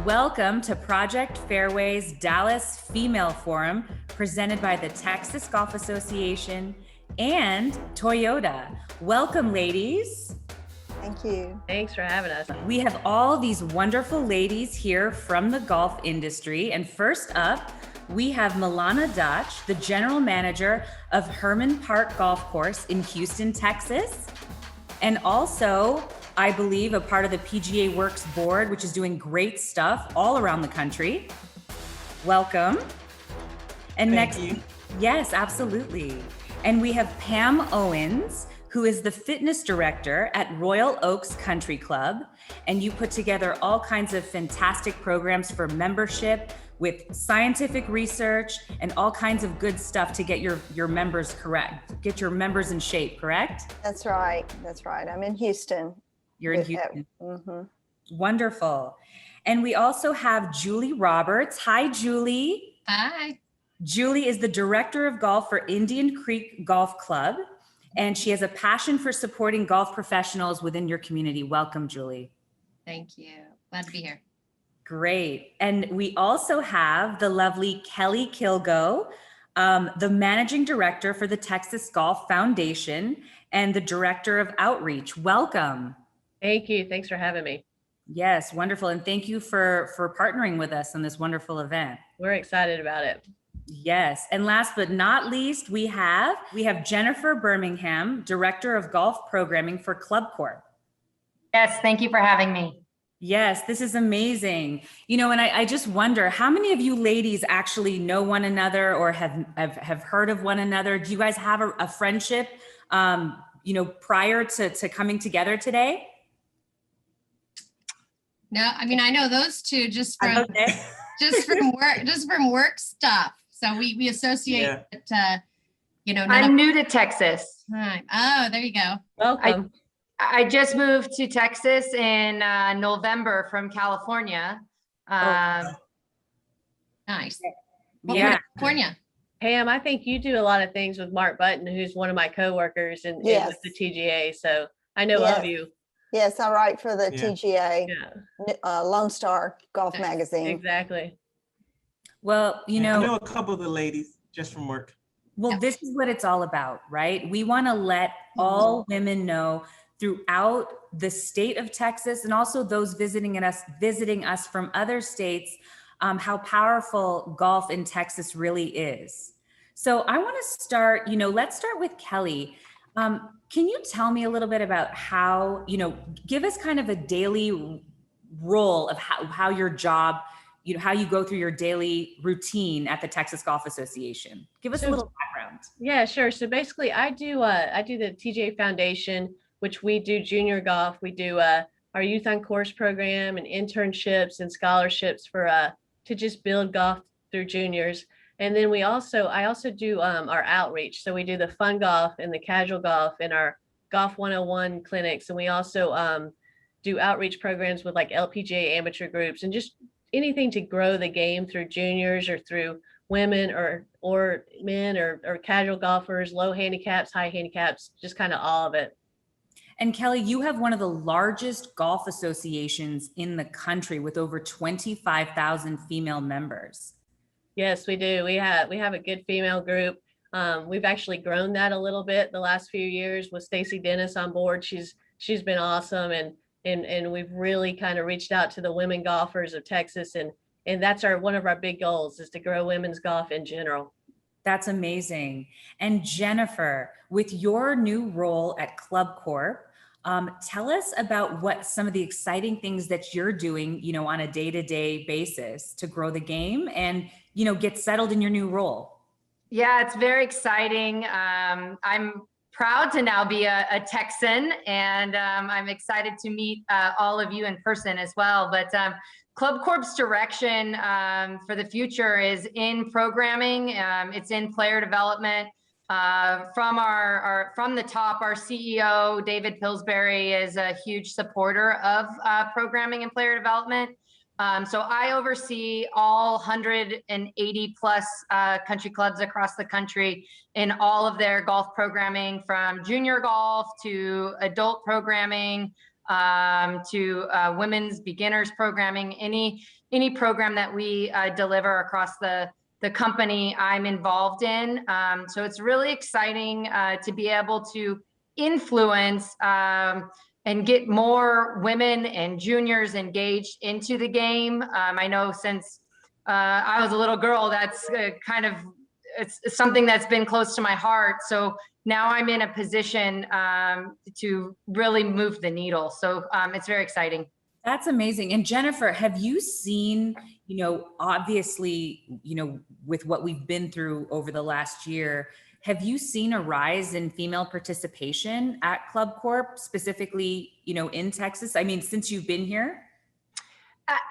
Welcome to Project Fairway's Dallas Female Forum, presented by the Texas Golf Association and Toyota. Welcome, ladies. Thank you. Thanks for having us. We have all these wonderful ladies here from the golf industry. And first up, we have Milana Dutch, the general manager of Herman Park Golf Course in Houston, Texas. And also, I believe, a part of the PGA Works board, which is doing great stuff all around the country. Welcome. And Thank you. Yes, absolutely. And we have Pam Owens, who is the fitness director at Royal Oaks Country Club. And you put together all kinds of fantastic programs for membership with scientific research and all kinds of good stuff to get your members correct, get your members in shape, correct? That's right. That's right. I'm in Houston. You're in Houston. Wonderful. And we also have Julie Roberts. Hi, Julie. Hi. Julie is the director of golf for Indian Creek Golf Club, and she has a passion for supporting golf professionals within your community. Welcome, Julie. Thank you. Glad to be here. Great. And we also have the lovely Kelly Kilgo, the managing director for the Texas Golf Foundation and the director of outreach. Welcome. Thank you. Thanks for having me. Yes, wonderful. And thank you for partnering with us on this wonderful event. We're excited about it. Yes. And last but not least, we have Jennifer Birmingham, director of golf programming for ClubCorp. Yes, thank you for having me. Yes, this is amazing. You know, and I just wonder, how many of you ladies actually know one another or have heard of one another? Do you guys have a friendship, prior to coming together today? No, I mean, I know those two just from work stuff. So we associate it, I'm new to Texas. Oh, there you go. Welcome. I just moved to Texas in November from California. Nice. What part of California? Pam, I think you do a lot of things with Mark Button, who's one of my coworkers and with the TGA. So I know of you. Yes, I write for the TGA, Lone Star Golf Magazine. Exactly. Well, I know a couple of the ladies just from work. Well, this is what it's all about, right? We want to let all women know throughout the state of Texas and also those visiting us from other states, how powerful golf in Texas really is. So I want to start, let's start with Kelly. Can you tell me a little bit about how, give us kind of a daily role of how your job, how you go through your daily routine at the Texas Golf Association? Give us a little background. Yeah, sure. So basically I do the TGA Foundation, which we do junior golf. We do our youth on course program and internships and scholarships for to just build golf through juniors. And then I also do our outreach. So we do the fun golf and the casual golf and our golf 101 clinics. And we also do outreach programs with like LPGA amateur groups and just anything to grow the game through juniors or through women or men or casual golfers, low handicaps, high handicaps, just kind of all of it. And Kelly, you have one of the largest golf associations in the country with over 25,000 female members. Yes, we do. We have a good female group. We've actually grown that a little bit the last few years with Stacy Dennis on board. She's been awesome, and we've really kind of reached out to the women golfers of Texas, and that's one of our big goals is to grow women's golf in general. That's amazing. And Jennifer, with your new role at ClubCorp, tell us about what some of the exciting things that you're doing, on a day-to-day basis to grow the game and, get settled in your new role. Yeah, it's very exciting. I'm proud to now be a Texan, and I'm excited to meet all of you in person as well. But ClubCorp's direction for the future is in programming. It's in player development. From the top, our CEO, David Pillsbury, is a huge supporter of programming and player development. So I oversee all 180 plus country clubs across the country in all of their golf programming, from junior golf to adult programming, to women's beginners programming, any program that we deliver across the company I'm involved in. So it's really exciting to be able to influence and get more women and juniors engaged into the game. I know since I was a little girl, that's it's something that's been close to my heart. So now I'm in a position to really move the needle. So it's very exciting. That's amazing. And Jennifer, have you seen, obviously, with what we've been through over the last year, have you seen a rise in female participation at ClubCorp, specifically, in Texas? I mean, since you've been here?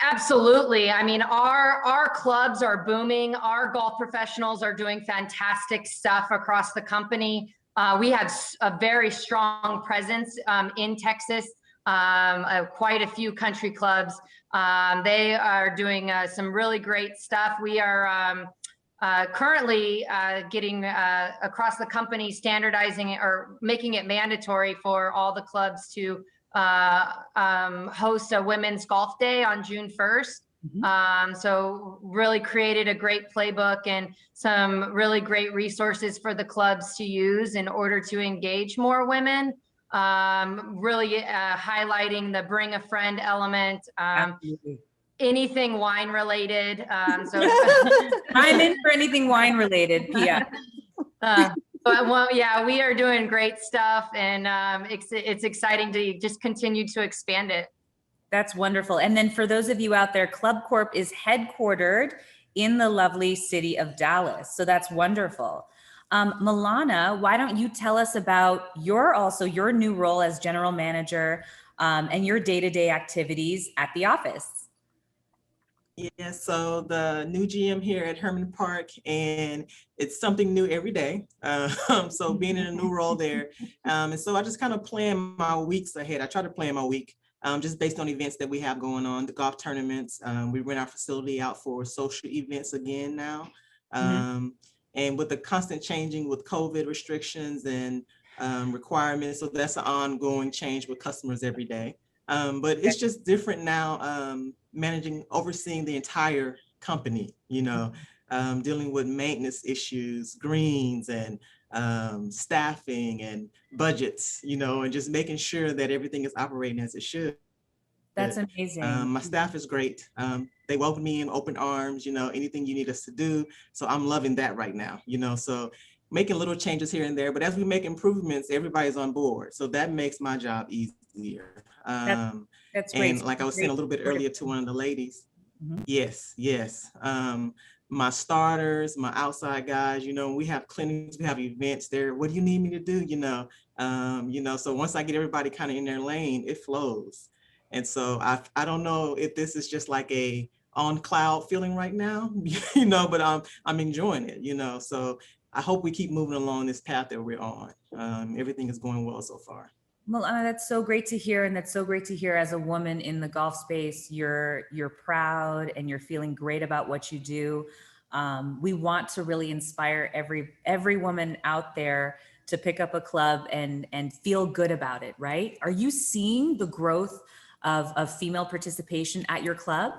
Absolutely. I mean, our clubs are booming. Our golf professionals are doing fantastic stuff across the company. We have a very strong presence in Texas. Quite a few country clubs. They are doing some really great stuff. We are currently getting across the company standardizing or making it mandatory for all the clubs to host a women's golf day on June 1st. So really created a great playbook and some really great resources for the clubs to use in order to engage more women. Really highlighting the bring a friend element, anything wine related. So I'm in for anything wine related, Pia. But well, yeah, we are doing great stuff, and it's exciting to just continue to expand it. That's wonderful. And then for those of you out there, ClubCorp is headquartered in the lovely city of Dallas. So that's wonderful. Milana, why don't you tell us about your new role as general manager and your day-to-day activities at the office? Yeah, so the new GM here at Herman Park, and it's something new every day. So being in a new role there. And so I just kind of plan my weeks ahead. I try to plan my week just based on events that we have going on, the golf tournaments. We rent our facility out for social events again now. And with the constant changing with COVID restrictions and requirements, so that's an ongoing change with customers every day. But it's just different now, overseeing the entire company, dealing with maintenance issues, greens, and staffing and budgets, and just making sure that everything is operating as it should. That's amazing. My staff is great. They welcome me in open arms, anything you need us to do. So I'm loving that right now, so making little changes here and there, but as we make improvements, everybody's on board. So that makes my job easier. That's great. And like I was saying a little bit earlier to one of the ladies, yes. My starters, my outside guys, we have clinics, we have events there. What do you need me to do? So once I get everybody kind of in their lane, it flows. And so I don't know if this is just like a on cloud feeling right now, but I'm enjoying it, so I hope we keep moving along this path that we're on. Everything is going well so far. Well, Anna, that's so great to hear. And that's so great to hear as a woman in the golf space, you're proud and you're feeling great about what you do. We want to really inspire every woman out there to pick up a club and feel good about it, right? Are you seeing the growth of female participation at your club?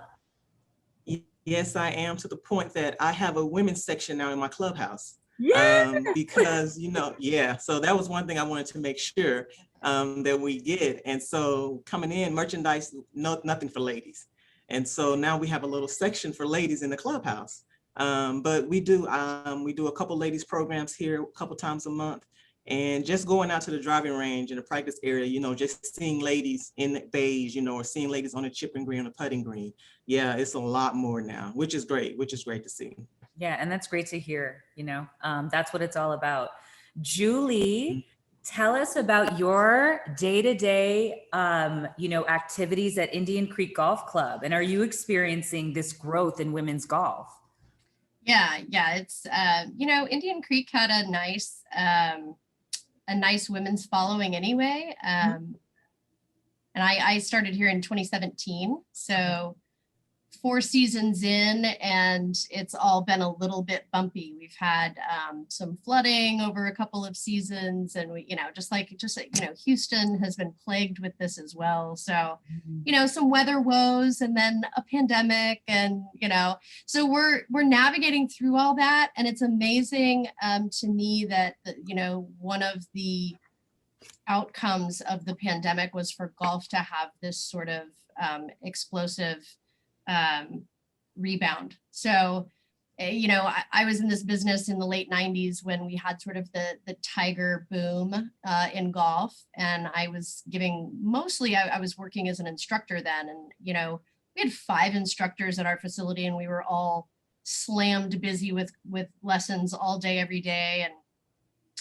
Yes, I am, to the point that I have a women's section now in my clubhouse. Because, so that was one thing I wanted to make sure that we did. And so coming in, merchandise, nothing for ladies. And so now we have a little section for ladies in the clubhouse. But we do a couple ladies programs here a couple times a month. And just going out to the driving range in the practice area, just seeing ladies in the beige, or seeing ladies on the chipping green, on the putting green. Yeah, it's a lot more now, which is great to see. Yeah, and that's great to hear, that's what it's all about. Julie, tell us about your day-to-day, activities at Indian Creek Golf Club. And are you experiencing this growth in women's golf? Yeah, it's, Indian Creek had a nice women's following anyway. And I started here in 2017. So 4 seasons in, and it's all been a little bit bumpy. We've had some flooding over a couple of seasons, and we, just like Houston has been plagued with this as well. So, some weather woes, and then a pandemic, and so we're navigating through all that, and it's amazing to me that one of the outcomes of the pandemic was for golf to have this sort of explosive rebound. So, I was in this business in the late 90s when we had sort of the tiger boom in golf, and I was I was working as an instructor then, and we had 5 instructors at our facility, and we were all slammed busy with lessons all day, every day, and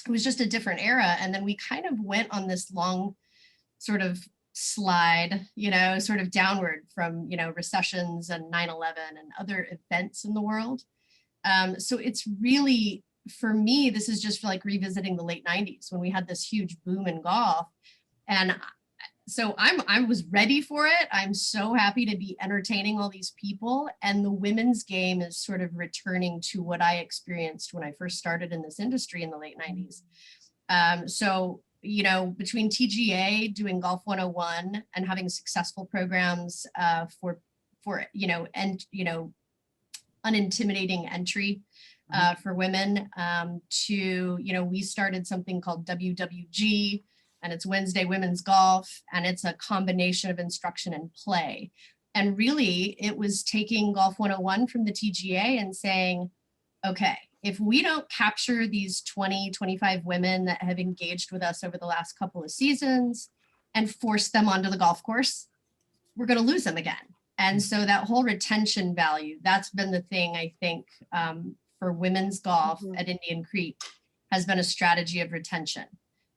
it was just a different era. And then we kind of went on this long sort of slide, sort of downward from, recessions and 9/11 and other events in the world. So it's really, for me, this is just like revisiting the late 90s when we had this huge boom in golf. And so I was ready for it. I'm so happy to be entertaining all these people. And the women's game is sort of returning to what I experienced when I first started in this industry in the late 90s. So, between TGA doing Golf 101 and having successful programs for unintimidating entry for women, to, we started something called WWG, and it's Wednesday Women's Golf, and it's a combination of instruction and play. And really, it was taking Golf 101 from the TGA and saying, okay, if we don't capture these 20, 25 women that have engaged with us over the last couple of seasons and force them onto the golf course, we're going to lose them again. And so that whole retention value, that's been the thing, I think, for women's golf at Indian Creek, has been a strategy of retention.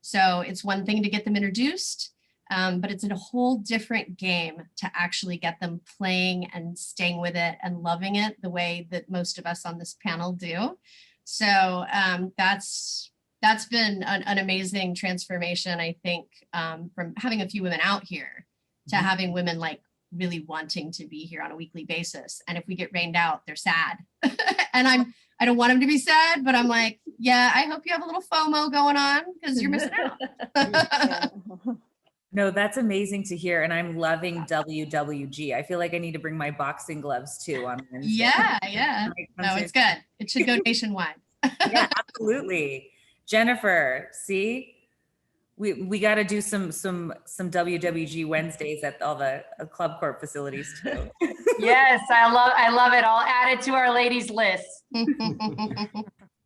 So it's one thing to get them introduced, but it's a whole different game to actually get them playing and staying with it and loving it the way that most of us on this panel do. So that's been an amazing transformation, I think, from having a few women out here to having women like really wanting to be here on a weekly basis. And if we get rained out, they're sad. And I don't want them to be sad, but I'm like, yeah, I hope you have a little FOMO going on because you're missing out. No, that's amazing to hear. And I'm loving WWG. I feel like I need to bring my boxing gloves too on Wednesday. Yeah. No, it's good. It should go nationwide. Yeah, absolutely. Jennifer, see? We got to do some WWG Wednesdays at all the ClubCorp facilities too. Yes, I love it. I'll add it to our ladies list.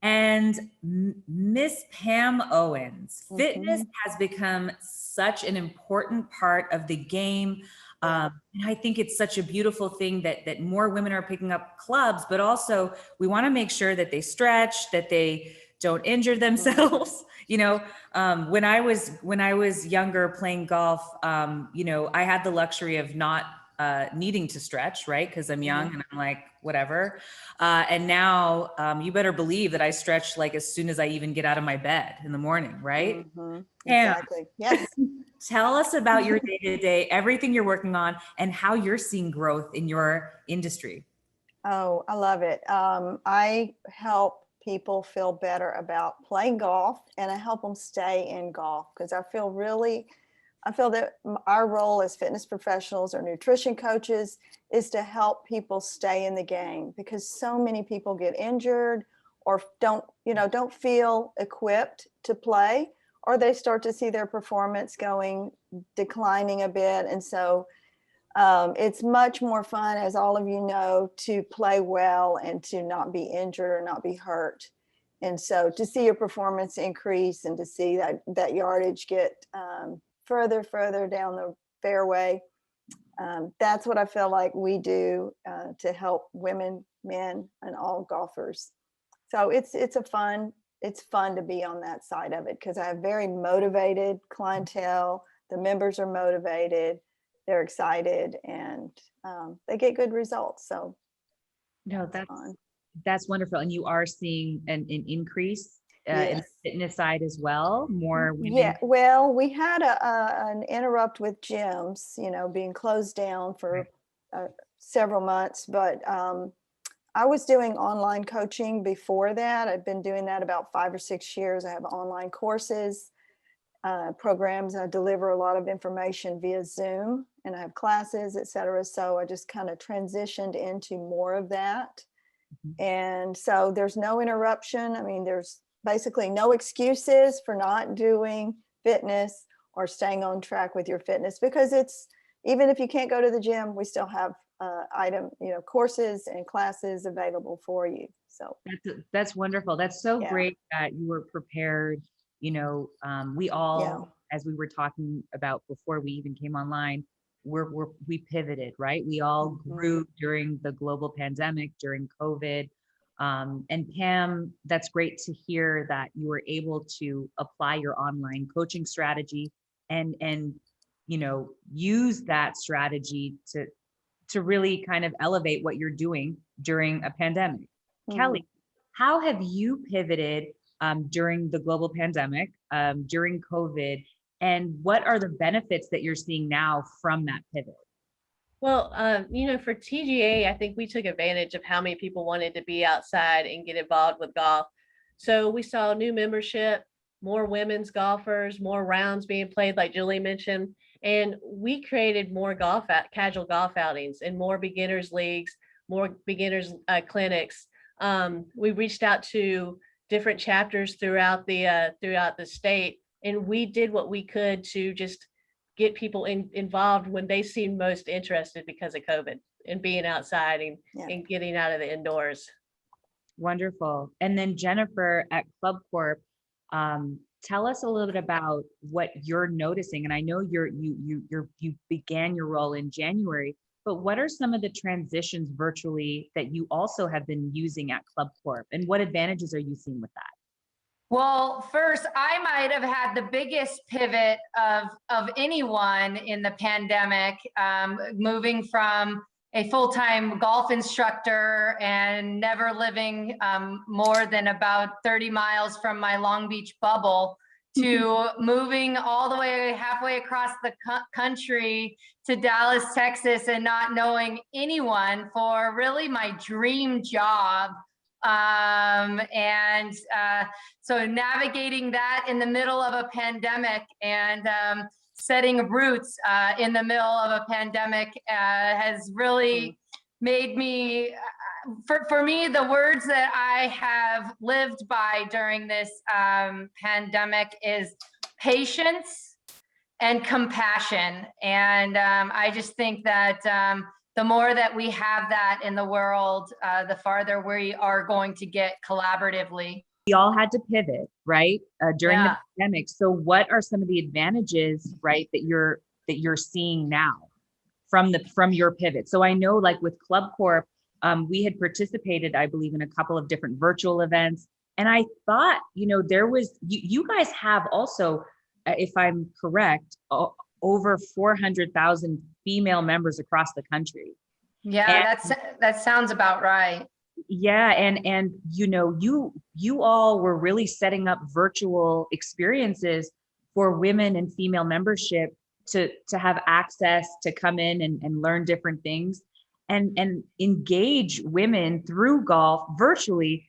And Miss Pam Owens, fitness has become such an important part of the game. And I think it's such a beautiful thing that more women are picking up clubs, but also we want to make sure that they stretch, that they don't injure themselves. When I was younger playing golf, I had the luxury of not needing to stretch, right? Because I'm young and I'm like, whatever. And now you better believe that I stretch like as soon as I even get out of my bed in the morning, right? Exactly. Yes. Tell us about your day-to-day, everything you're working on, and how you're seeing growth in your industry. Oh, I love it. I help people feel better about playing golf, and I help them stay in golf because I feel that our role as fitness professionals or nutrition coaches is to help people stay in the game, because so many people get injured or don't feel equipped to play, or they start to see their performance declining a bit. And so it's much more fun, as all of you know, to play well and to not be injured or not be hurt. And so to see your performance increase and to see that yardage get further down the fairway, that's what I feel like we do to help women, men, and all golfers. So it's fun to be on that side of it because I have very motivated clientele. The members are motivated, they're excited, and they get good results. So no, that's wonderful. And you are seeing an increase in the fitness side as well, more women. Yeah, well, we had an interrupt with gyms, being closed down for several months, but I was doing online coaching before that. I've been doing that about 5 or 6 years. I have online courses, programs. I deliver a lot of information via Zoom, and I have classes, et cetera. So I just kind of transitioned into more of that. And so there's no interruption. I mean, there's basically no excuses for not doing fitness or staying on track with your fitness, because it's, even if you can't go to the gym, we still have courses and classes available for you. So that's wonderful. That's so great that you were prepared. We all, as we were talking about before we even came online, we pivoted, right? We all grew during the global pandemic, during COVID. And Pam, that's great to hear that you were able to apply your online coaching strategy and use that strategy to really kind of elevate what you're doing during a pandemic. Kelly, how have you pivoted during the global pandemic, during COVID, and what are the benefits that you're seeing now from that pivot? Well, for TGA, I think we took advantage of how many people wanted to be outside and get involved with golf. So we saw new membership, more women's golfers, more rounds being played, like Julie mentioned. And we created more casual golf outings and more beginners leagues, more beginners clinics. We reached out to different chapters throughout the state, and we did what we could to just get people involved when they seemed most interested because of COVID and being outside and getting out of the indoors. Wonderful. And then Jennifer at ClubCorp, tell us a little bit about what you're noticing. And I know you began your role in January, but what are some of the transitions virtually that you also have been using at ClubCorp, and what advantages are you seeing with that? Well, first, I might have had the biggest pivot of anyone in the pandemic, moving from a full-time golf instructor and never living more than about 30 miles from my Long Beach bubble to moving all the way halfway across the country to Dallas, Texas, and not knowing anyone for really my dream job. So navigating that in the middle of a pandemic and setting roots in the middle of a pandemic has really made me, for me, the words that I have lived by during this pandemic is patience and compassion. And I just think that the more that we have that in the world, the farther we are going to get collaboratively. We all had to pivot, right, during the pandemic. So what are some of the advantages, right, that you're seeing now from your pivot? So I know, like with ClubCorp, we had participated, I believe, in a couple of different virtual events, and I thought, there was you guys have also, if I'm correct, over 400,000 female members across the country. Yeah, that sounds about right. Yeah, and you all were really setting up virtual experiences for women and female membership to have access to come in and learn different things and engage women through golf virtually.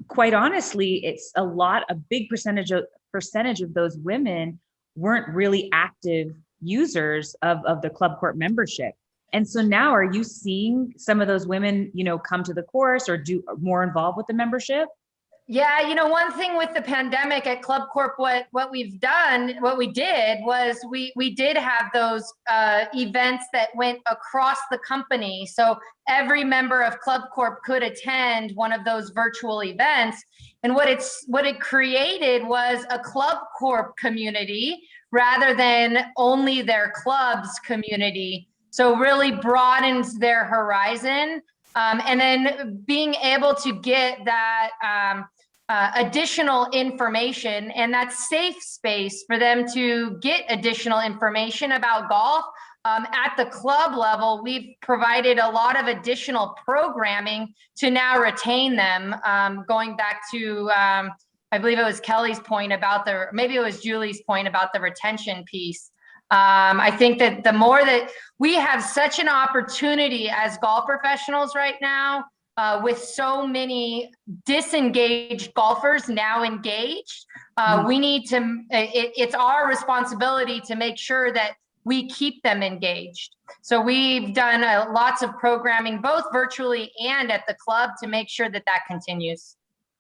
Quite honestly, it's a big percentage of those women weren't really active users of the ClubCorp membership. And so now, are you seeing some of those women, come to the course or do more involved with the membership? Yeah, one thing with the pandemic at ClubCorp, what we did was we did have those events that went across the company. So every member of ClubCorp could attend one of those virtual events. And what it created was a ClubCorp community rather than only their club's community. So really broadens their horizon. And then being able to get that additional information and that safe space for them to get additional information about golf. At the club level, we've provided a lot of additional programming to now retain them. Going back to, I believe it was Kelly's point about maybe it was Julie's point about the retention piece. I think that the more that we have such an opportunity as golf professionals right now, with so many disengaged golfers now engaged, we need to, it's our responsibility to make sure that we keep them engaged. So we've done lots of programming, both virtually and at the club, to make sure that that continues.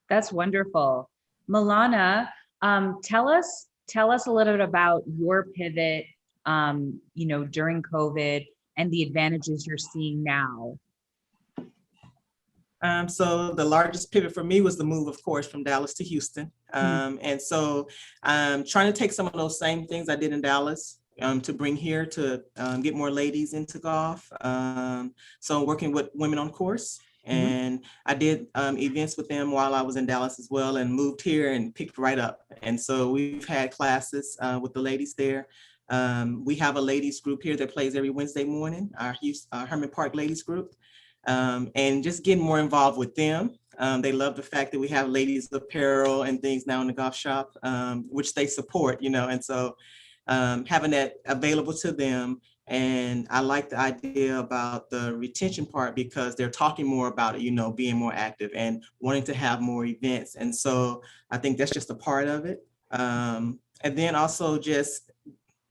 That's wonderful. Milana, tell us a little bit about your pivot, during COVID and the advantages you're seeing now. So the largest pivot for me was the move, of course, from Dallas to Houston. And so I'm trying to take some of those same things I did in Dallas to bring here to get more ladies into golf. So working with Women on Course. And I did events with them while I was in Dallas as well, and moved here and picked right up. And so we've had classes with the ladies there. We have a ladies group here that plays every Wednesday morning, our Herman Park ladies group. And just getting more involved with them. They love the fact that we have ladies apparel and things now in the golf shop, which they support, and so having that available to them. And I like the idea about the retention part, because they're talking more about it, being more active and wanting to have more events. And so I think that's just a part of it. And then also just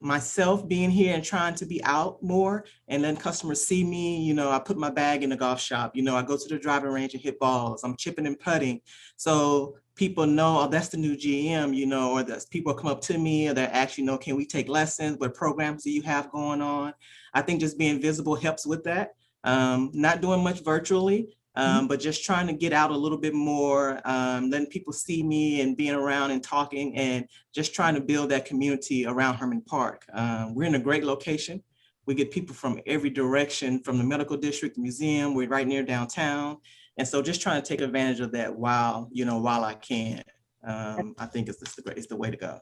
myself being here and trying to be out more, and then customers see me, I put my bag in the golf shop, I go to the driving range and hit balls, I'm chipping and putting. So people know, oh, that's the new GM, or the people come up to me, or they actually can we take lessons? What programs do you have going on? I think just being visible helps with that. Not doing much virtually, but just trying to get out a little bit more, letting people see me and being around and talking, and just trying to build that community around Herman Park. We're in a great location. We get people from every direction, from the medical district, the museum. We're right near downtown. And so just trying to take advantage of that while I can. I think it's the way to go.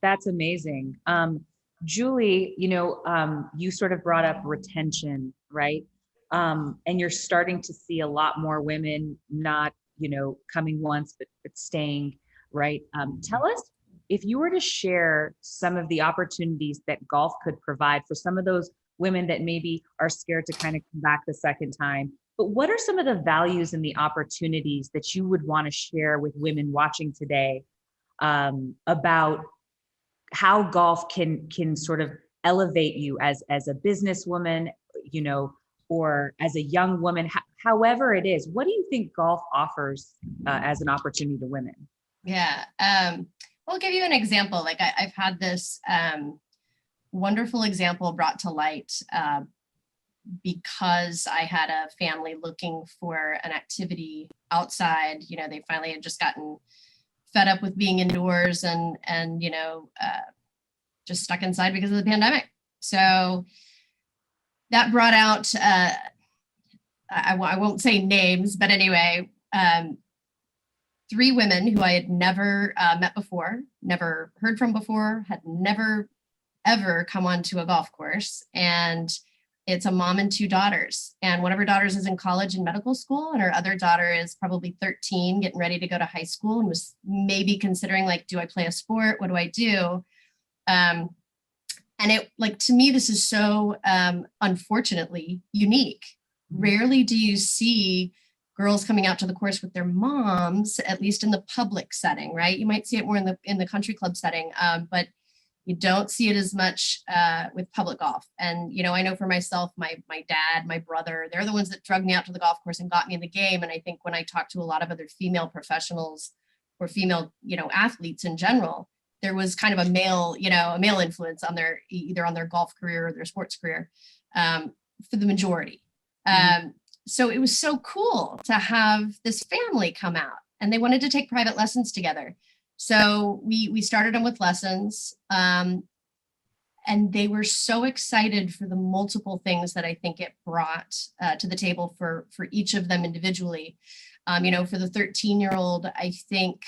That's amazing. Julie, you sort of brought up retention, right? And you're starting to see a lot more women not, coming once, but staying, right? Tell us, if you were to share some of the opportunities that golf could provide for some of those women that maybe are scared to kind of come back the second time, but what are some of the values and the opportunities that you would want to share with women watching today about how golf can sort of elevate you as a businesswoman, or as a young woman, however it is? What do you think golf offers as an opportunity to women? Yeah, I'll give you an example. Like I've had this wonderful example brought to light because I had a family looking for an activity outside. They finally had just gotten fed up with being indoors and just stuck inside because of the pandemic. So that brought out, I won't say names, but anyway, 3 women who I had never met before, never heard from before, had never, ever come onto a golf course. And it's a mom and 2 daughters. And one of her daughters is in college and medical school, and her other daughter is probably 13, getting ready to go to high school, and was maybe considering, like, do I play a sport? What do I do? And it, like, to me, this is so unfortunately unique. Rarely do you see girls coming out to the course with their moms, at least in the public setting, right? You might see it more in the country club setting, but you don't see it as much with public golf. And, I know for myself, my dad, my brother, they're the ones that drugged me out to the golf course and got me in the game. And I think when I talk to a lot of other female professionals or female, athletes in general, there was kind of a male influence on either on their golf career or their sports career for the majority. So it was so cool to have this family come out, and they wanted to take private lessons together. So we started them with lessons, and they were so excited for the multiple things that I think it brought to the table for each of them individually. For the 13-year-old, I think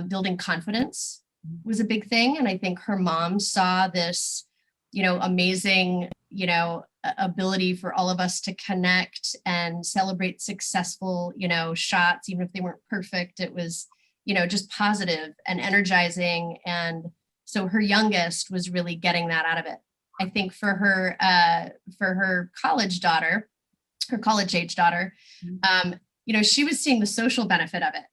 building confidence was a big thing. And I think her mom saw this, amazing, ability for all of us to connect and celebrate successful, shots, even if they weren't perfect. It was, just positive and energizing. And so her youngest was really getting that out of it. I think for her college daughter, her college age daughter, she was seeing the social benefit of it.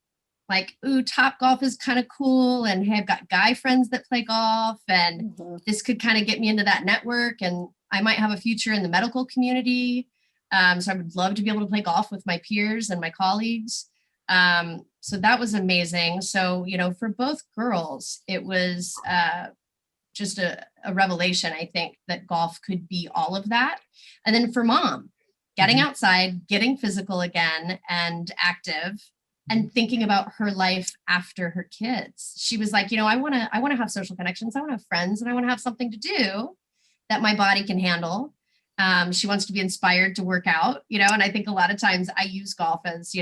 Like, ooh, Top Golf is kind of cool. And hey, I've got guy friends that play golf, and this could kind of get me into that network, and I might have a future in the medical community. So I would love to be able to play golf with my peers and my colleagues. So that was amazing. So, for both girls, it was just a revelation, I think, that golf could be all of that. And then for mom, getting outside, getting physical again and active, and thinking about her life after her kids. She was like, I want to have social connections. I want to have friends, and I want to have something to do that my body can handle. She wants to be inspired to work out, and I think a lot of times I use golf as,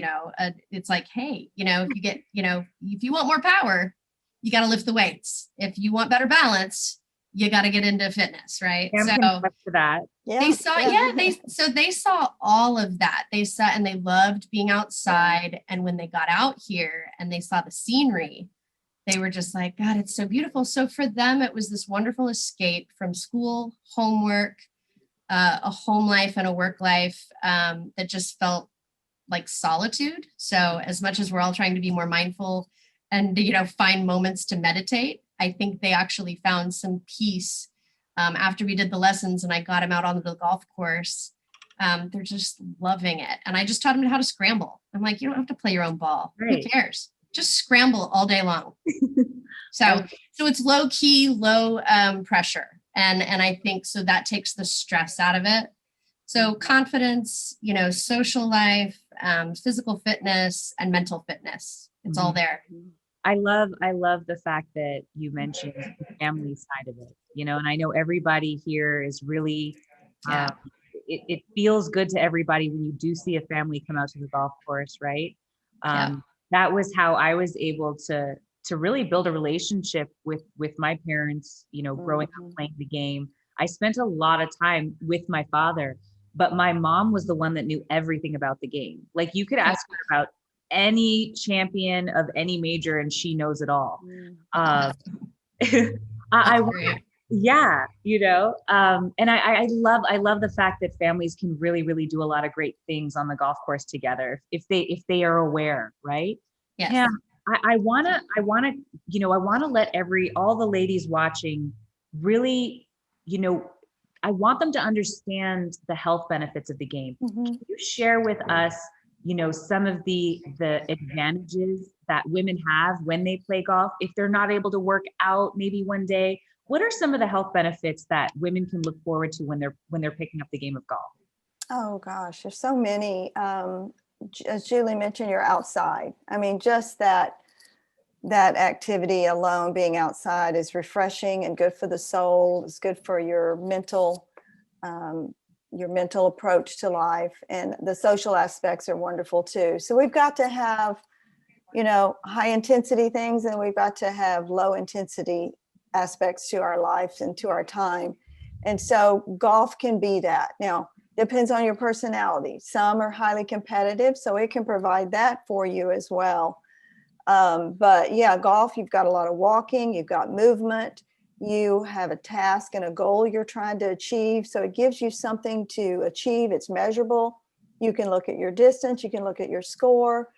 it's like, hey, if you want more power, you got to lift the weights. If you want better balance, you got to get into fitness, right? So for that. They saw all of that. They saw, and they loved being outside. And when they got out here and they saw the scenery, they were just like, God, it's so beautiful. So for them, it was this wonderful escape from school, homework, a home life and a work life that just felt like solitude. So as much as we're all trying to be more mindful and, find moments to meditate, I think they actually found some peace after we did the lessons and I got them out on the golf course. They're just loving it. And I just taught them how to scramble. I'm like, you don't have to play your own ball. Right. Who cares? Just scramble all day long. So it's low key, low pressure. And I think so that takes the stress out of it. So confidence, social life, physical fitness, and mental fitness. It's all there. I love the fact that you mentioned the family side of it, and I know everybody here is really, it feels good to everybody when you do see a family come out to the golf course, right? That was how I was able to really build a relationship with my parents, growing up playing the game. I spent a lot of time with my father, but my mom was the one that knew everything about the game. Like you could ask her about any champion of any major and she knows it all. And I love the fact that families can really, really do a lot of great things on the golf course together if they are aware, right? Yes. Yeah. I want to let all the ladies watching really, I want them to understand the health benefits of the game. Can you share with us, some of the advantages that women have when they play golf, if they're not able to work out maybe one day? What are some of the health benefits that women can look forward to when they're picking up the game of golf? Oh gosh, there's so many. As Julie mentioned, you're outside. I mean, just that activity alone, being outside, is refreshing and good for the soul. It's good for your mental approach to life, and the social aspects are wonderful too. So we've got to have, high intensity things, and we've got to have low intensity aspects to our lives and to our time. And so golf can be that. Now, depends on your personality. Some are highly competitive, so it can provide that for you as well. But yeah, golf, you've got a lot of walking, you've got movement, you have a task and a goal you're trying to achieve. So it gives you something to achieve. It's measurable. You can look at your distance, you can look at your score,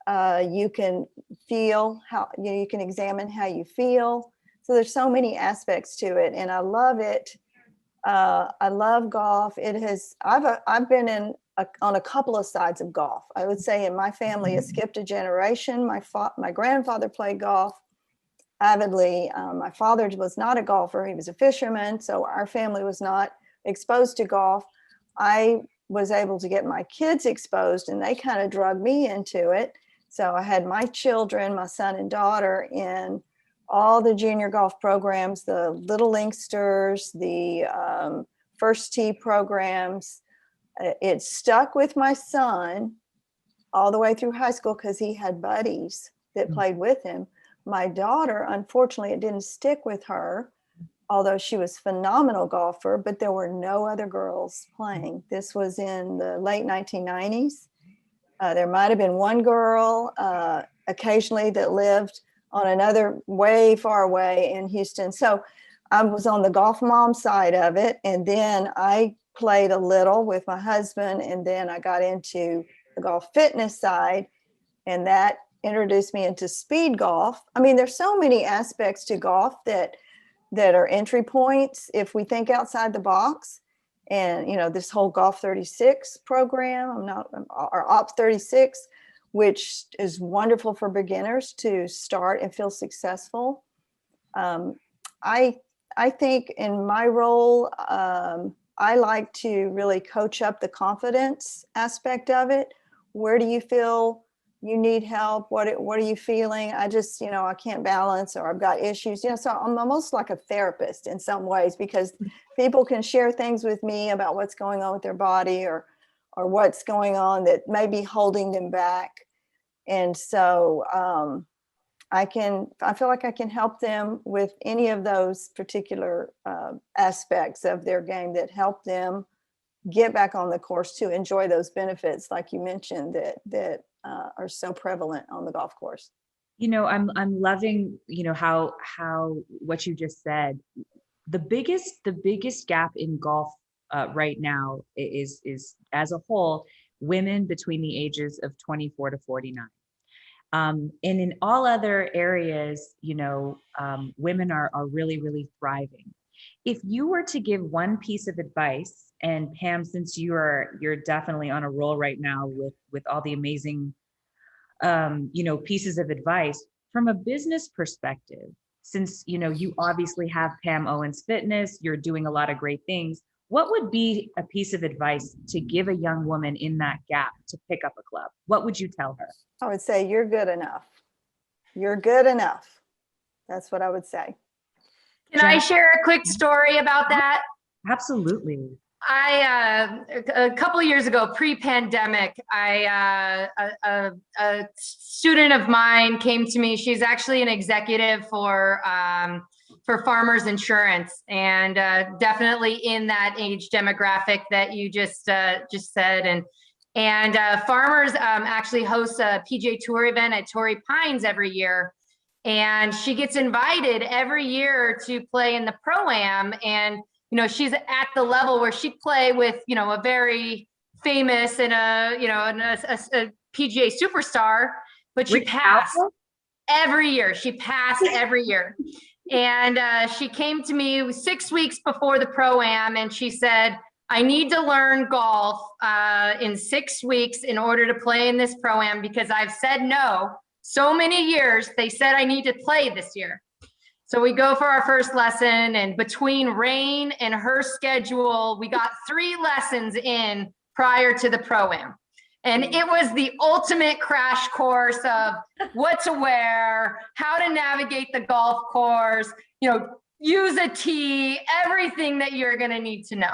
you can feel how, you can examine how you feel. So there's so many aspects to it, and I love it. I love golf. I've been on a couple of sides of golf. I would say in my family, it skipped a generation. My grandfather played golf avidly. My father was not a golfer. He was a fisherman. So our family was not exposed to golf. I was able to get my kids exposed, and they kind of drug me into it. So I had my children, my son and daughter, in all the junior golf programs, the Little Linksters, the First Tee programs. It stuck with my son all the way through high school because he had buddies that played with him. My daughter, unfortunately, it didn't stick with her, although she was a phenomenal golfer, but there were no other girls playing. This was in the late 1990s. There might have been one girl occasionally that lived on another way far away in Houston. So I was on the golf mom side of it, and then I played a little with my husband, and then I got into the golf fitness side, and that introduced me into speed golf. I mean, there's so many aspects to golf that are entry points if we think outside the box. And, you know, this whole Golf 36 program, or Ops 36, which is wonderful for beginners to start and feel successful. I think in my role, I like to really coach up the confidence aspect of it. Where do you feel you need help? What are you feeling? I just, you know, I can't balance, or I've got issues, you know, so I'm almost like a therapist in some ways, because people can share things with me about what's going on with their body, or what's going on that may be holding them back. And so I feel like I can help them with any of those particular aspects of their game that help them get back on the course to enjoy those benefits, like you mentioned, that are so prevalent on the golf course. You know, I'm loving, you know, how what you just said. The biggest gap in golf right now is as a whole, women between the ages of 24 to 49. And in all other areas, you know, women are really, really thriving. If you were to give one piece of advice, and Pam, since you're definitely on a roll right now with all the amazing, you know, pieces of advice from a business perspective, since, you know, you obviously have Pam Owens Fitness, you're doing a lot of great things. What would be a piece of advice to give a young woman in that gap to pick up a club? What would you tell her? I would say, you're good enough. You're good enough. That's what I would say. Can I share a quick story about that? Absolutely. A couple of years ago, pre-pandemic, a student of mine came to me. She's actually an executive for Farmers Insurance, and definitely in that age demographic that you just said. And Farmers actually hosts a PGA Tour event at Torrey Pines every year. And she gets invited every year to play in the Pro-Am. And, you know, she's at the level where she'd play with, you know, a very famous and a PGA superstar, but she passed every year. She passed every year. And she came to me 6 weeks before the Pro-Am, and she said, I need to learn golf in 6 weeks in order to play in this Pro-Am, because I've said no so many years. They said I need to play this year. So we go for our first lesson, and between rain and her schedule, we got 3 lessons in prior to the Pro-Am. And it was the ultimate crash course of what to wear, how to navigate the golf course, you know, use a tee, everything that you're going to need to know.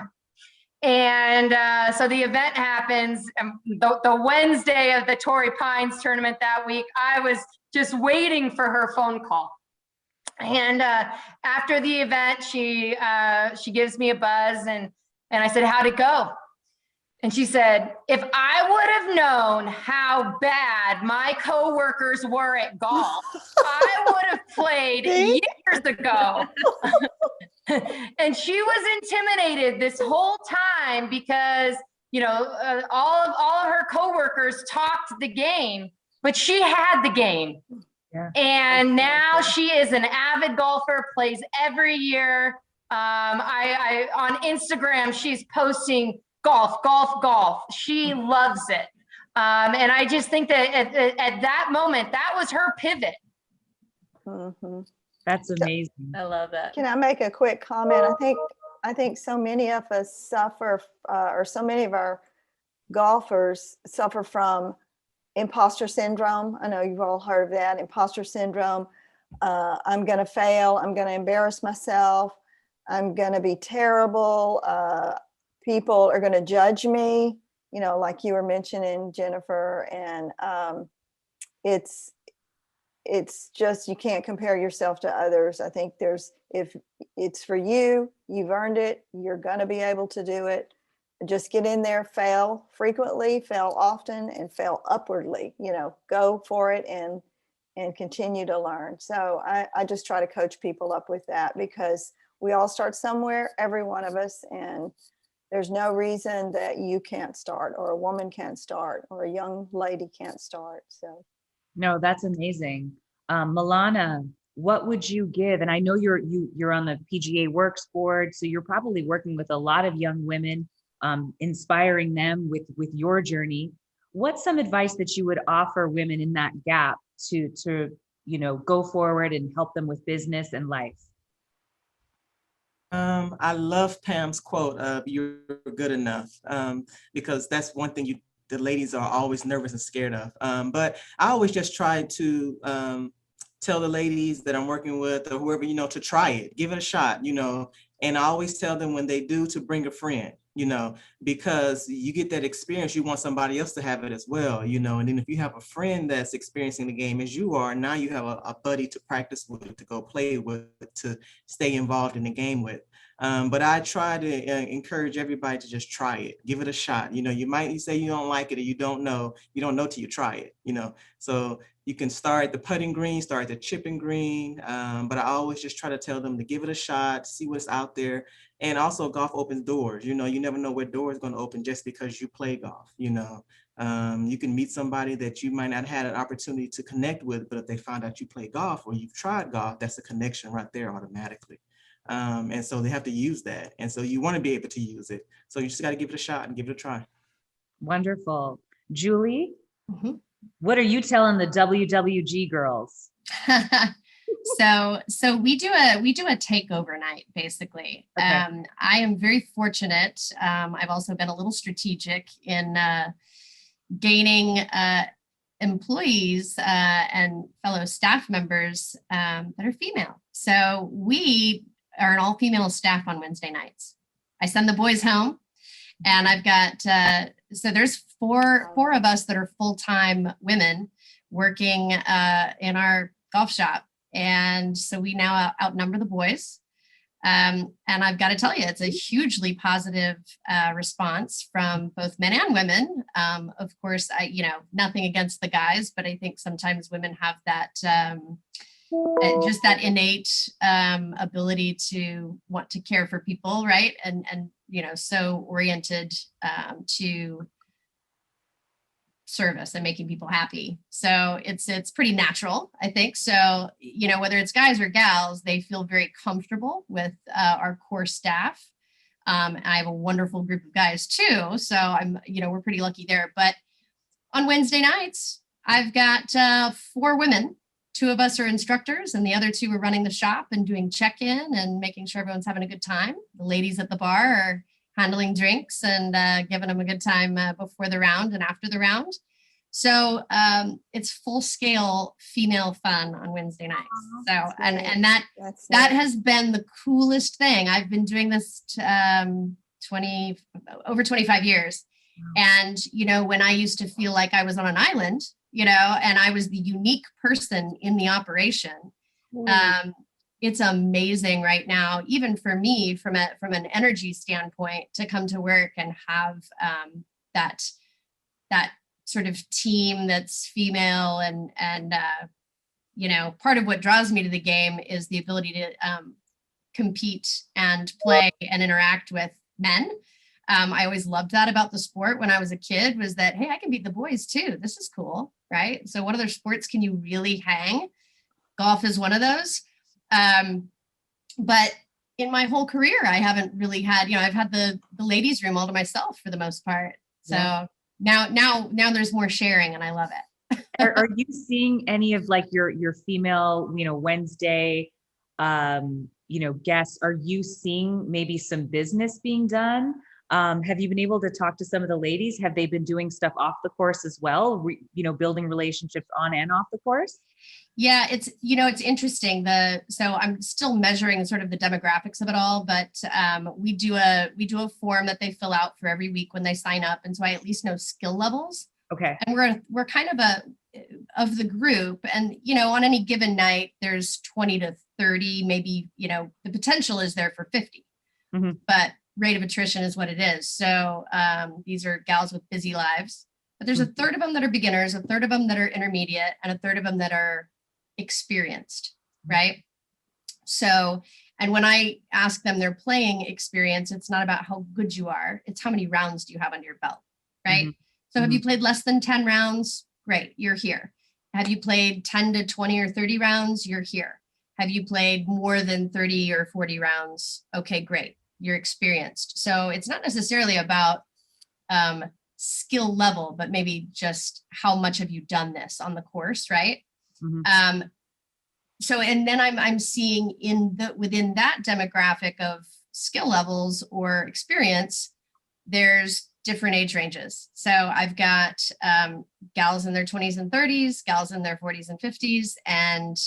And so the event happens. The Wednesday of the Torrey Pines tournament that week, I was just waiting for her phone call. And after the event, she gives me a buzz, and I said, how'd it go? And she said, if I would have known how bad my coworkers were at golf, I would have played years ago. And she was intimidated this whole time because, you know, all of her coworkers talked the game, but she had the game. Yeah. And now she is an avid golfer, plays every year. I on Instagram, she's posting golf. She loves it. And I just think that at that moment, that was her pivot. Mm-hmm. That's amazing. I love that. Can I make a quick comment? I think so many of us suffer, or so many of our golfers suffer from imposter syndrome. I know you've all heard of that, imposter syndrome. I'm going to fail. I'm going to embarrass myself. I'm going to be terrible. People are going to judge me, you know, like you were mentioning, Jennifer. And it's just, you can't compare yourself to others. I think if it's for you, you've earned it, you're going to be able to do it. Just get in there, fail frequently, fail often, and fail upwardly, you know, go for it and continue to learn. So I just try to coach people up with that, because we all start somewhere, every one of us, and there's no reason that you can't start, or a woman can't start, or a young lady can't start. So No, that's amazing. Milana, what would you give? And I know you're on the PGA Works board, so you're probably working with a lot of young women, inspiring them with your journey. What's some advice that you would offer women in that gap to go forward and help them with business and life? I love Pam's quote of "You're good enough," because that's one thing the ladies are always nervous and scared of. But I always just try to tell the ladies that I'm working with, or whoever, to try it, give it a shot, and I always tell them when they do to bring a friend, because you get that experience, you want somebody else to have it as well, and then if you have a friend that's experiencing the game as you are, now you have a buddy to practice with, to go play with, to stay involved in the game with. But I try to encourage everybody to just try it, give it a shot. You say you don't like it, or you don't know till you try it, so you can start the putting green, start the chipping green. But I always just try to tell them to give it a shot, see what's out there. And also golf opens doors. You never know where door is going to open just because you play golf. You can meet somebody that you might not have an opportunity to connect with, but if they find out you play golf or you've tried golf, that's a connection right there automatically. And so they have to use that. And so you want to be able to use it. So you just got to give it a shot and give it a try. Wonderful. Julie, Mhm. what are you telling the WWG girls? So we do a takeover night, basically. Okay. I am very fortunate. I've also been a little strategic in gaining employees and fellow staff members that are female. So we are an all-female staff on Wednesday nights. I send the boys home, and I've got so there's four of us that are full-time women working in our golf shop. And so we now outnumber the boys. And I've got to tell you, it's a hugely positive response from both men and women. Of course, nothing against the guys, but I think sometimes women have that just that innate ability to want to care for people, right? And so oriented to service and making people happy. So it's pretty natural, I think. So, whether it's guys or gals, they feel very comfortable with our core staff. I have a wonderful group of guys too. So we're pretty lucky there. But on Wednesday nights, I've got 4 women. 2 of us are instructors, and the other 2 are running the shop and doing check-in and making sure everyone's having a good time. The ladies at the bar are handling drinks and giving them a good time before the round and after the round. So it's full-scale female fun on Wednesday nights. So and that has been the coolest thing. I've been doing this over 25 years. And when I used to feel like I was on an island, and I was the unique person in the operation. It's amazing right now, even for me, from an energy standpoint, to come to work and have that sort of team that's female, and part of what draws me to the game is the ability to compete and play and interact with men. I always loved that about the sport when I was a kid, was that, hey, I can beat the boys too. This is cool, right? So what other sports can you really hang? Golf is one of those. But in my whole career, I haven't really had, I've had the ladies' room all to myself for the most part. So now there's more sharing, and I love it. Are you seeing any of like your female, Wednesday, guests? Are you seeing maybe some business being done? Have you been able to talk to some of the ladies? Have they been doing stuff off the course as well? Building relationships on and off the course? Yeah, it's interesting. So I'm still measuring sort of the demographics of it all, but we do a form that they fill out for every week when they sign up, and so I at least know skill levels. Okay. And we're kind of the group, and on any given night there's 20 to 30, maybe the potential is there for 50, but rate of attrition is what it is. So these are gals with busy lives, but there's a third of them that are beginners, a third of them that are intermediate, and a third of them that are experienced, right? So, And when I ask them their playing experience, it's not about how good you are. It's how many rounds do you have under your belt, right? So have you played less than 10 rounds? Great, you're here. Have you played 10 to 20 or 30 rounds? You're here. Have you played more than 30 or 40 rounds? Okay, great, you're experienced. So it's not necessarily about skill level, but maybe just how much have you done this on the course, right? So, and then I'm seeing within that demographic of skill levels or experience, there's different age ranges. So I've got gals in their 20s and 30s, gals in their 40s and 50s, and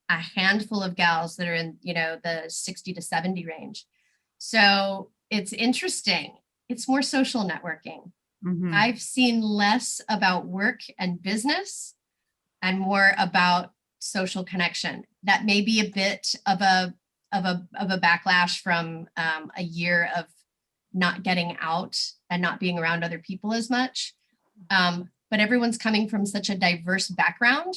a handful of gals that are in, the 60 to 70 range. So it's interesting. It's more social networking. I've seen less about work and business and more about social connection. That may be a bit of a backlash from a year of not getting out and not being around other people as much. But everyone's coming from such a diverse background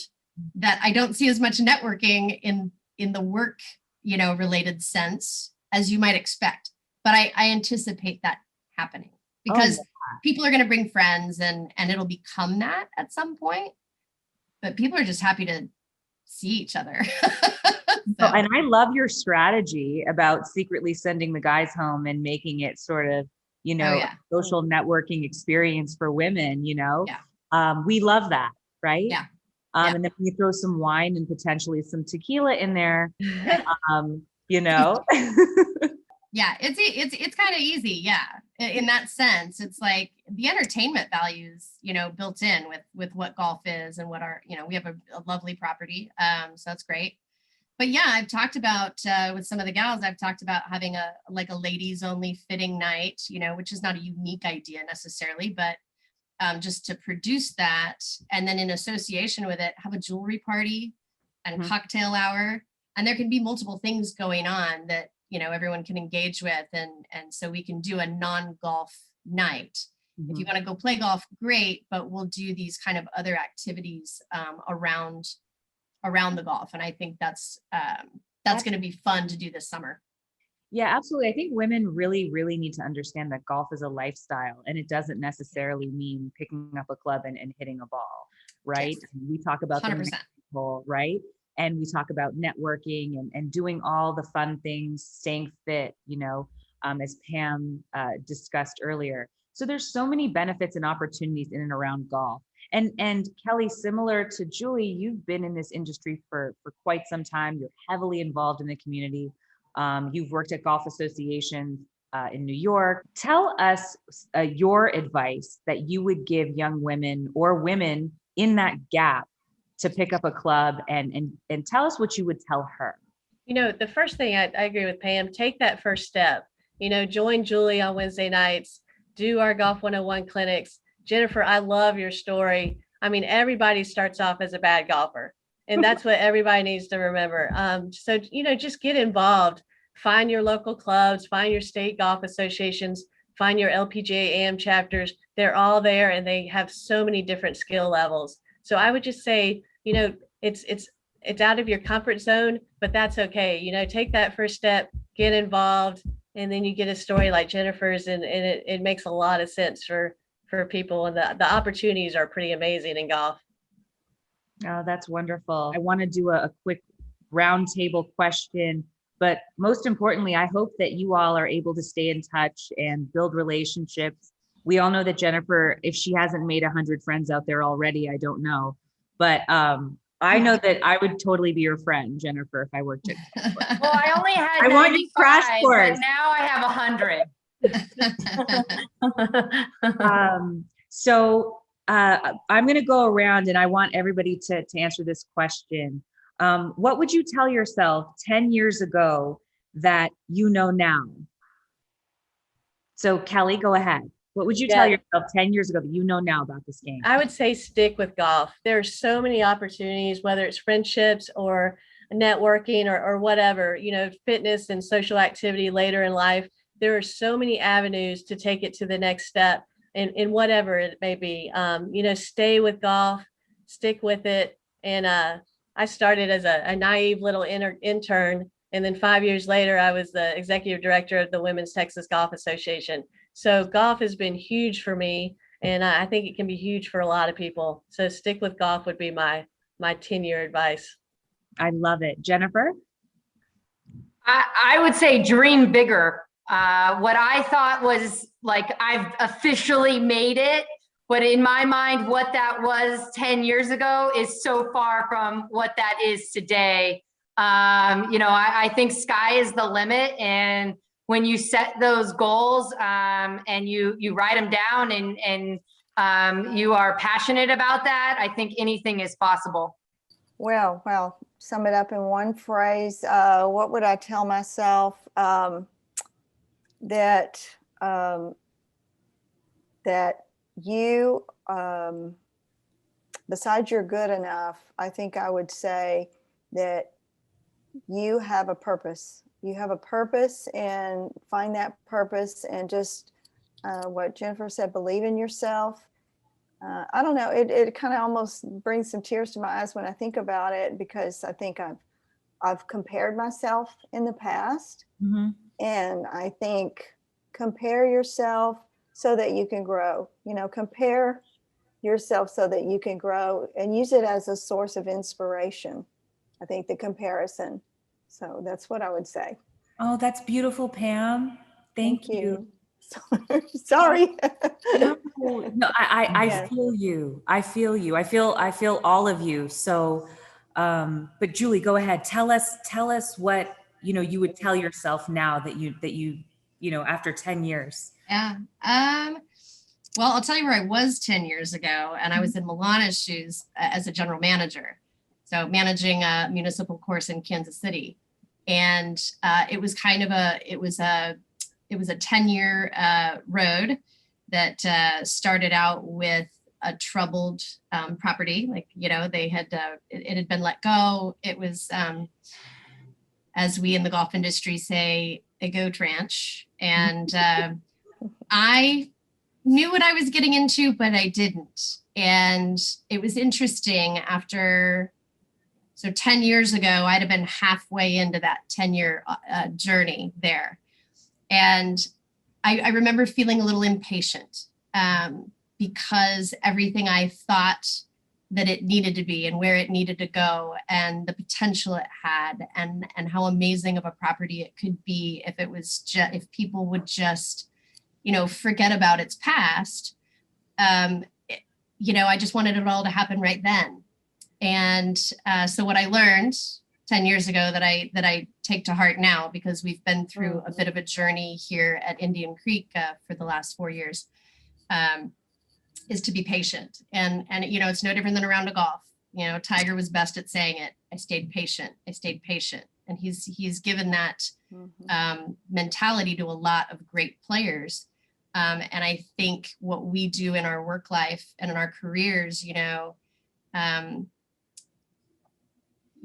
that I don't see as much networking in the work, related sense as you might expect. But I anticipate that happening because people are going to bring friends and it'll become that at some point. But people are just happy to see each other. So, and I love your strategy about secretly sending the guys home and making it sort of, social networking experience for women, we love that, right? Yeah. And then you throw some wine and potentially some tequila in there, Yeah, it's kind of easy. Yeah. In that sense, it's like the entertainment values, built in with what golf is and what our, we have a lovely property. So that's great. But yeah, I've talked about with some of the gals, I've talked about having a ladies only fitting night, which is not a unique idea necessarily, but just to produce that. And then in association with it, have a jewelry party and cocktail hour. And there can be multiple things going on that, everyone can engage with. And so we can do a non-golf night. If you want to go play golf, great, but we'll do these kind of other activities around the golf. And I think that's going to be fun to do this summer. Yeah, absolutely. I think women really, really need to understand that golf is a lifestyle and it doesn't necessarily mean picking up a club and hitting a ball, right? Yes. We talk about 100%. the right? And we talk about networking and doing all the fun things, staying fit, as Pam discussed earlier. So there's so many benefits and opportunities in and around golf. And Kelly, similar to Julie, you've been in this industry for quite some time. You're heavily involved in the community. You've worked at golf associations in New York. Tell us your advice that you would give young women or women in that gap to pick up a club and tell us what you would tell her. The first thing I agree with Pam, take that first step. Join Julie on Wednesday nights, do our Golf 101 clinics. Jennifer, I love your story. I mean, everybody starts off as a bad golfer, and that's what everybody needs to remember. So, just get involved, find your local clubs, find your state golf associations, find your LPGA AM chapters. They're all there and they have so many different skill levels. So I would just say, it's out of your comfort zone, but that's okay. Take that first step, get involved, and then you get a story like Jennifer's, and it makes a lot of sense for people, and the opportunities are pretty amazing in golf. Oh, that's wonderful. I want to do a quick roundtable question, but most importantly, I hope that you all are able to stay in touch and build relationships. We all know that Jennifer, if she hasn't made 100 friends out there already, I don't know. But I know that I would totally be your friend, Jennifer, if I worked at ClubCorp. Well, I only had I want you crash 95, course. but now I have 100. So I'm going to go around and I want everybody to answer this question. What would you tell yourself 10 years ago that you know now? So Kelly, go ahead. What would you tell yourself 10 years ago that you know now about this game? I would say stick with golf. There are so many opportunities, whether it's friendships or networking or whatever, fitness and social activity later in life. There are so many avenues to take it to the next step in whatever it may be. Stay with golf, stick with it. And I started as a naive little intern And then 5 years later, I was the executive director of the Women's Texas Golf Association. So golf has been huge for me, and I think it can be huge for a lot of people. So stick with golf would be my 10-year advice. I love it. Jennifer? I would say dream bigger. What I thought was like, I've officially made it, but in my mind, what that was 10 years ago is so far from what that is today. I think sky is the limit. And when you set those goals and you write them down and you are passionate about that, I think anything is possible. Well, sum it up in one phrase. What would I tell myself? That you, besides you're good enough, I think I would say that you have a purpose. You have a purpose, and find that purpose, and just what Jennifer said, believe in yourself. I don't know, it kind of almost brings some tears to my eyes when I think about it, because I think I've compared myself in the past. Mm-hmm. And I think compare yourself so that you can grow. Compare yourself so that you can grow, and use it as a source of inspiration. I think the comparison. So that's what I would say. Oh, that's beautiful, Pam. Thank you. Sorry. No, I Yeah. feel you. I feel all of you. So, but Julie, go ahead. Tell us what, you would tell yourself now that you after 10 years. Yeah. Well, I'll tell you where I was 10 years ago, and I was in Milana's shoes as a general manager. So managing a municipal course in Kansas City. And it was kind of a 10-year road that started out with a troubled property. Like, they had, it had been let go. It was, as we in the golf industry say, a goat ranch. And I knew what I was getting into, but I didn't. And it was interesting so 10 years ago, I'd have been halfway into that 10-year journey there. And I remember feeling a little impatient because everything I thought that it needed to be and where it needed to go and the potential it had and how amazing of a property it could be if it was if people would just, forget about its past. I just wanted it all to happen right then. And so what I learned 10 years ago that I take to heart now, because we've been through a bit of a journey here at Indian Creek for the last 4 years, is to be patient. And it's no different than a round of golf. Tiger was best at saying it. I stayed patient. And he's given that mentality to a lot of great players. And I think what we do in our work life and in our careers,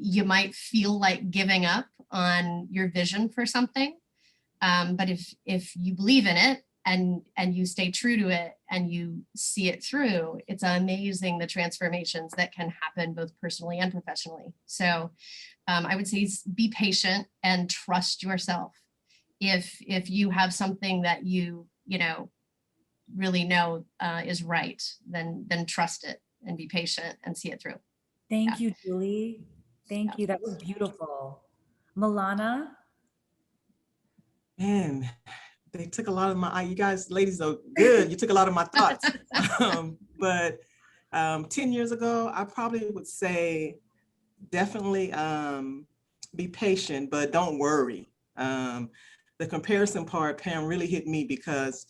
you might feel like giving up on your vision for something. But if you believe in it and you stay true to it and you see it through, it's amazing the transformations that can happen both personally and professionally. So I would say be patient and trust yourself. If you have something that you really know is right, then trust it and be patient and see it through. Thank you, Julie. Thank you. That was beautiful. Milana? Man, they took a lot of you guys, ladies are good. You took a lot of my thoughts. But 10 years ago, I probably would say definitely be patient, but don't worry. The comparison part, Pam, really hit me because,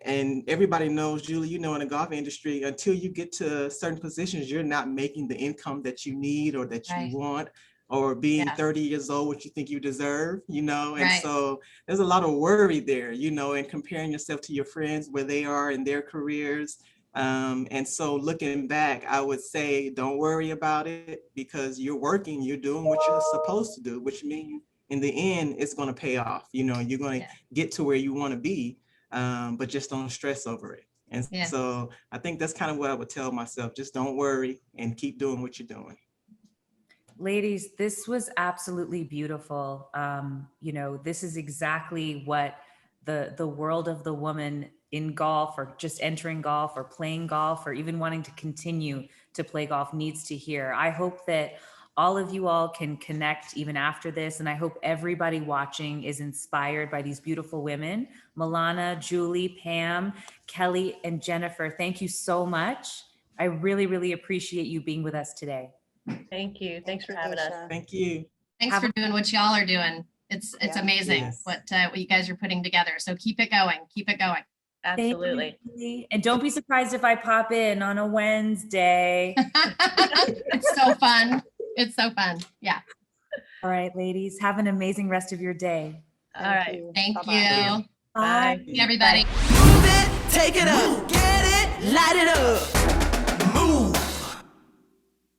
and everybody knows, Julie, in the golf industry, until you get to certain positions, you're not making the income that you need or that you want, or being 30 years old, what you think you deserve, and so there's a lot of worry there, and comparing yourself to your friends, where they are in their careers. And so looking back, I would say, don't worry about it, because you're working, you're doing what you're supposed to do, which means in the end, it's going to pay off. You're going to get to where you want to be. But just don't stress over it. And so I think that's kind of what I would tell myself. Just don't worry and keep doing what you're doing. Ladies, this was absolutely beautiful. This is exactly what the world of the woman in golf, or just entering golf, or playing golf, or even wanting to continue to play golf needs to hear. I hope that all of you all can connect even after this, and I hope everybody watching is inspired by these beautiful women. Milana, Julie, Pam, Kelly, and Jennifer, thank you so much. I really, really appreciate you being with us today. Thank you. Thanks for having us. Nisha. Thank you. Thanks for doing what y'all are doing. It's Yeah. amazing Yes. what you guys are putting together. So keep it going. Keep it going. Absolutely. Thank you. And don't be surprised if I pop in on a Wednesday. It's so fun. It's so fun. Yeah. All right, ladies, have an amazing rest of your day. All right. you. Thank Bye-bye. you. Bye. Everybody. Move it, take it up, get it, light it up.